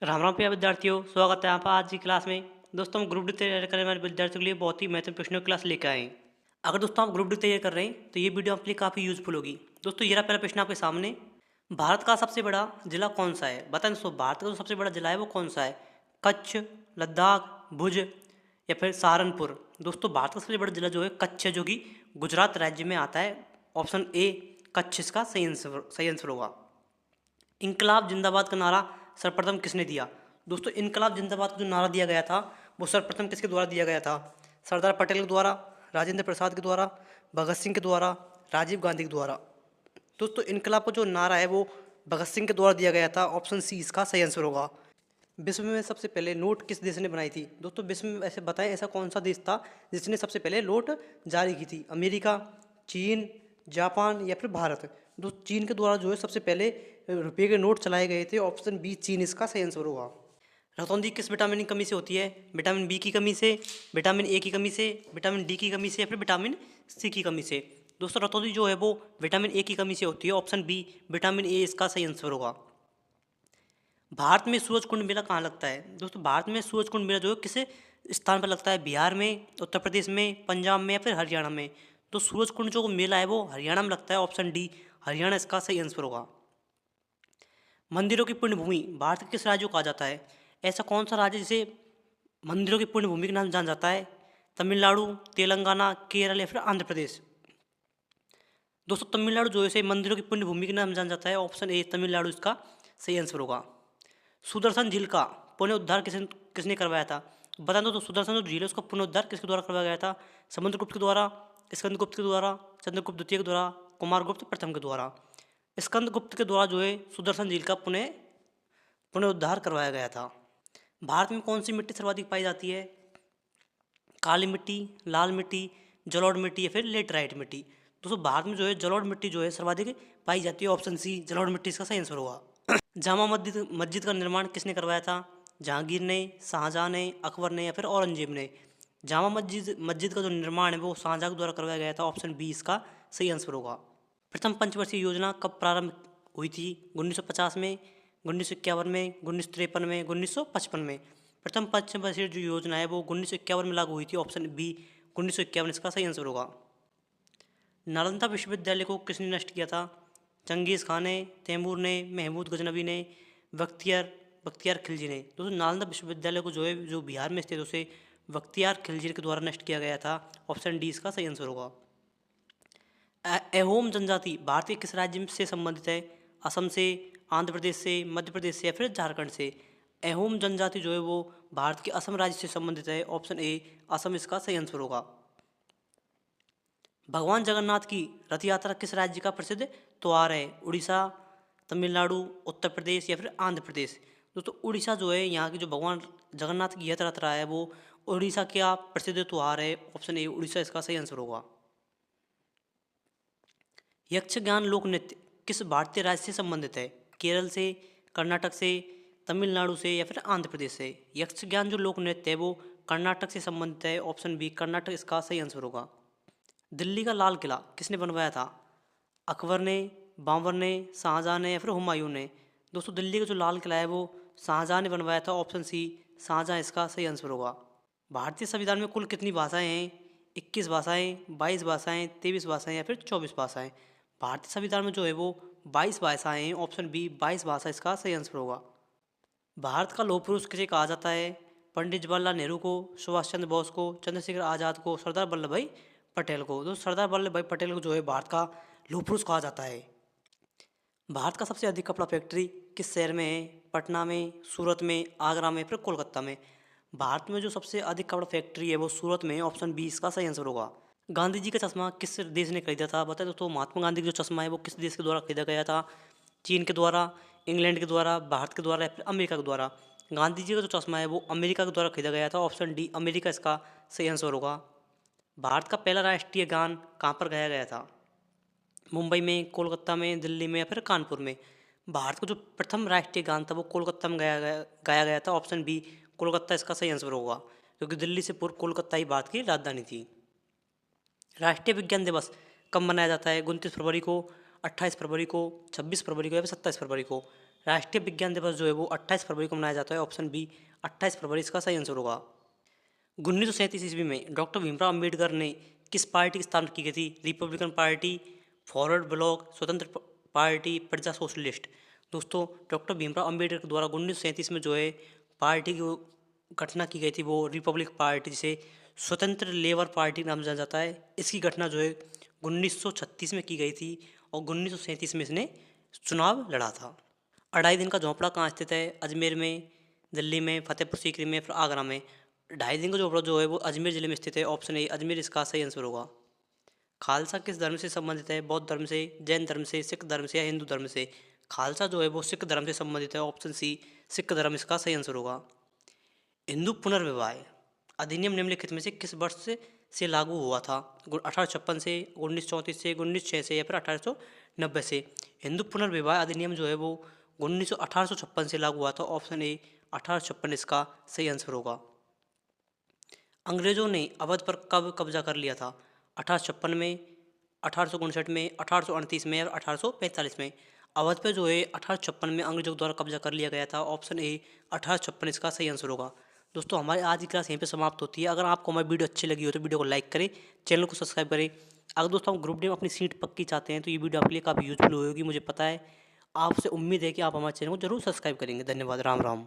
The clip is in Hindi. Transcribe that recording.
राम राम प्रिय विद्यार्थियों, स्वागत है आप आज की क्लास में। दोस्तों, हम ग्रुप डी तैयार करने वाले विद्यार्थियों के लिए बहुत ही महत्वपूर्ण प्रश्नों की क्लास लेकर आए हैं। अगर दोस्तों आप ग्रुप डी तैयार कर रहे हैं तो ये वीडियो आपके लिए काफ़ी यूजफुल होगी। दोस्तों, ये रहा पहला प्रश्न आपके सामने। भारत का सबसे बड़ा जिला कौन सा है? बताएं दोस्तों, भारत का जो सबसे बड़ा जिला है वो कौन सा है? कच्छ, लद्दाख, भुज या फिर सहारनपुर? दोस्तों, भारत का सबसे बड़ा जिला जो है कच्छ है, जो कि गुजरात राज्य में आता है। ऑप्शन ए कच्छ इसका सही आंसर होगा। इनकलाब जिंदाबाद का नारा सर्वप्रथम किसने दिया? दोस्तों, इनकलाब जिंदाबाद का जो नारा दिया गया था वो सर्वप्रथम किसके द्वारा दिया गया था? सरदार पटेल के द्वारा, राजेंद्र प्रसाद के द्वारा, भगत सिंह के द्वारा, राजीव गांधी के द्वारा? दोस्तों, इनकलाब का जो नारा है वो भगत सिंह के द्वारा दिया गया था। ऑप्शन सी इसका सही आंसर होगा। विश्व में सबसे पहले नोट किस देश ने बनाई थी? दोस्तों, विश्व में ऐसे बताएं ऐसा कौन सा देश था जिसने सबसे पहले नोट जारी की थी? अमेरिका, चीन, जापान या फिर भारत? दोस्तों, चीन के द्वारा जो है सबसे पहले रुपये के नोट चलाए गए थे। ऑप्शन बी चीन इसका सही आंसर होगा। रतौंधी किस विटामिन की कमी से होती है? विटामिन बी की कमी से, विटामिन ए की कमी से, विटामिन डी की कमी से या फिर विटामिन सी की कमी से? दोस्तों, रतौंधी जो है वो विटामिन ए की कमी से होती है। ऑप्शन बी विटामिन ए इसका सही आंसर होगा। भारत में सूरज कुंड मेला कहाँ लगता है? दोस्तों, भारत में सूरज कुंड मेला जो है किस स्थान पर लगता है? बिहार में, उत्तर प्रदेश में, पंजाब में या फिर हरियाणा में? तो सूरज कुंड जो मेला है वो हरियाणा में लगता है। ऑप्शन डी हरियाणा इसका सही आंसर होगा। मंदिरों की पुण्य भूमि भारत के किस राज्य को कहा जाता है? ऐसा कौन सा राज्य जिसे मंदिरों की पुण्य भूमि के नाम जाना जाता है? तमिलनाडु, तेलंगाना, केरल या फिर आंध्र प्रदेश? दोस्तों, तमिलनाडु जो है इसे मंदिरों की पुण्य भूमि के नाम जाना जाता है। ऑप्शन ए तमिलनाडु इसका सही आंसर होगा। सुदर्शन झील का पुनरुद्धार किसने करवाया था? बता दो तो सुदर्शन जो झील है उसका पुनरुद्धार किसके द्वारा करवाया गया था? समुद्रगुप्त के द्वारा, स्कंदगुप्त के द्वारा, चंद्रगुप्त द्वितीय के द्वारा, कुमारगुप्त प्रथम के द्वारा? स्कंदगुप्त के द्वारा जो है सुदर्शन झील का पुनरुद्धार करवाया गया था। भारत में कौन सी मिट्टी सर्वाधिक पाई जाती है? काली मिट्टी, लाल मिट्टी, जलोढ़ मिट्टी या फिर लेटराइट मिट्टी? दोस्तों, भारत में जो है जलोढ़ मिट्टी जो है सर्वाधिक पाई जाती है। ऑप्शन सी जलोढ़ मिट्टी इसका सही आंसर होगा। जामा मस्जिद मस्जिद का निर्माण किसने करवाया था? जहांगीर ने, शाहजहां ने, अकबर ने या फिर औरंगजेब ने? जामा मस्जिद मस्जिद का जो निर्माण है वो शाहजहां के द्वारा करवाया गया था। ऑप्शन बी इसका सही आंसर होगा। प्रथम पंचवर्षीय योजना कब प्रारंभ हुई थी? 1950 में, 1951 में, 1953 में, 1955 में? प्रथम पंचवर्षीय जो योजना है वो 1951 में लागू हुई थी। ऑप्शन बी 1951 इसका सही आंसर होगा। नालंदा विश्वविद्यालय को किसने नष्ट किया था? चंगेज़ खान ने, तैमूर ने, महमूद गजनबी ने, बख्तियार बख्तियार खिलजी ने? दोस्तों, नालंदा विश्वविद्यालय को जो है जो बिहार में स्थित है उसे बख्तियार खिलजी के द्वारा नष्ट किया गया था। ऑप्शन डी इसका सही आंसर होगा। अहोम जनजाति भारत के किस राज्य से संबंधित है? असम से, आंध्र प्रदेश से, मध्य प्रदेश से या फिर झारखंड से? अहोम जनजाति जो है वो भारत के असम राज्य से संबंधित है। ऑप्शन ए असम इसका सही आंसर होगा। भगवान जगन्नाथ की रथ यात्रा किस राज्य का प्रसिद्ध त्योहार है? उड़ीसा, तमिलनाडु, उत्तर प्रदेश या फिर आंध्र प्रदेश? दोस्तों, उड़ीसा जो है यहाँ की जो भगवान जगन्नाथ की यात्रा है वो उड़ीसा का प्रसिद्ध त्योहार है। ऑप्शन ए उड़ीसा इसका सही आंसर होगा। यक्षगान लोक नृत्य किस भारतीय राज्य से संबंधित है? केरल से, कर्नाटक से, तमिलनाडु से या फिर आंध्र प्रदेश से? यक्षगान जो लोक नृत्य है वो कर्नाटक से संबंधित है। ऑप्शन बी कर्नाटक इसका सही आंसर होगा। दिल्ली का लाल किला किसने बनवाया था? अकबर ने, बाबर ने, शाहजहां ने या फिर हुमायूं ने? दोस्तों, दिल्ली का जो लाल किला है वो शाहजहां ने बनवाया था। ऑप्शन सी शाहजहां इसका सही आंसर होगा। भारतीय संविधान में कुल कितनी भाषाएं हैं? 21 भाषाएं, 22 भाषाएं, 23 भाषाएं या फिर 24 भाषाएं? भारतीय संविधान में जो है वो 22 भाषाएं हैं। ऑप्शन बी 22 भाषा इसका सही आंसर होगा। भारत का लौह पुरुष किसे कहा जाता है? पंडित जवाहरलाल नेहरू को, सुभाष चंद्र बोस को, चंद्रशेखर आज़ाद को, सरदार वल्लभ भाई पटेल को? तो सरदार वल्लभ भाई पटेल को जो है भारत का लौह पुरुष कहा जाता है। भारत का सबसे अधिक कपड़ा फैक्ट्री किस शहर में है? पटना में, सूरत में, आगरा में, फिर कोलकाता में? भारत में जो सबसे अधिक कपड़ा फैक्ट्री है वो सूरत में है। ऑप्शन बी इसका सही आंसर होगा। गांधी जी का चश्मा किस देश ने खरीदा था? बताए दोस्तों, महात्मा गांधी का जो चश्मा है वो किस देश के द्वारा खरीदा गया था? चीन के द्वारा, इंग्लैंड के द्वारा, भारत के द्वारा या फिर अमेरिका के द्वारा? गांधी जी का जो चश्मा है वो अमेरिका के द्वारा खरीदा गया था। ऑप्शन डी अमेरिका इसका सही आंसर होगा। भारत का पहला राष्ट्रीय गान कहाँ पर गाया गया था? मुंबई में, कोलकाता में, दिल्ली में या फिर कानपुर में? भारत का जो प्रथम राष्ट्रीय गान था वो कोलकाता में गाया गया था। ऑप्शन बी कोलकाता इसका सही आंसर होगा, क्योंकि दिल्ली से पूर्व कोलकाता ही भारत की राजधानी थी। राष्ट्रीय विज्ञान दिवस कब मनाया जाता है? 29 फरवरी को, 28 फरवरी को, 26 फरवरी को या फिर 27 फरवरी को? राष्ट्रीय विज्ञान दिवस जो है वो 28 फरवरी को मनाया जाता है। ऑप्शन बी 28 फरवरी इसका सही आंसर होगा। 1937 ईस्वी में डॉक्टर भीमराव अंबेडकर ने किस पार्टी की स्थापना की गई थी? रिपब्लिकन पार्टी, फॉरवर्ड ब्लॉक, स्वतंत्र पार्टी, प्रजा सोशलिस्ट। दोस्तों डॉक्टर भीमराव अंबेडकर द्वारा 1937 में जो है पार्टी की घटना की गई थी वो रिपब्लिक पार्टी, जिसे स्वतंत्र लेबर पार्टी नाम जाना जाता है। इसकी घटना जो है 1936 में की गई थी और 1937 में इसने चुनाव लड़ा था। अढ़ाई दिन का झोंपड़ा कहाँ स्थित है? अजमेर में, दिल्ली में, फतेहपुर सीकरी में, फिर आगरा में। ढाई दिन का झोंपड़ा जो है वो अजमेर जिले में स्थित है। ऑप्शन ए अजमेर इसका सही आंसर होगा। खालसा किस धर्म से संबंधित है? बौद्ध धर्म से, जैन धर्म से, सिख धर्म से या हिंदू धर्म से? खालसा जो है वो सिख धर्म से संबंधित है। ऑप्शन सी सिख धर्म इसका सही आंसर होगा। हिंदू पुनर्विवाह अधिनियम निम्नलिखित में से किस वर्ष से लागू हुआ था? 1856 से, 1934 से, 1906 से या फिर 1890 से? हिंदू पुनर्विवाह अधिनियम जो है वो 1856 से लागू हुआ था। ऑप्शन ए 1856 इसका सही आंसर होगा। अंग्रेजों ने अवध पर कब कब्जा कर लिया था? 1856 में, 1859 में, 1838 में या 1845 में? अवध पे जो है 1856 में अंग्रेजों द्वारा कब्जा कर लिया गया था। ऑप्शन ए 1856 इसका सही आंसर होगा। दोस्तों हमारी आज की क्लास यहीं पे समाप्त होती है। अगर आपको हमारी वीडियो अच्छी लगी हो तो वीडियो को लाइक करें, चैनल को सब्सक्राइब करें। अगर दोस्तों हम ग्रुप डी में अपनी सीट पक्की चाहते हैं तो ये वीडियो आपके लिए काफ़ी यूजफुल होगी, मुझे पता है। आपसे उम्मीद है कि आप हमारे चैनल को जरूर सब्सक्राइब करेंगे। धन्यवाद। राम राम।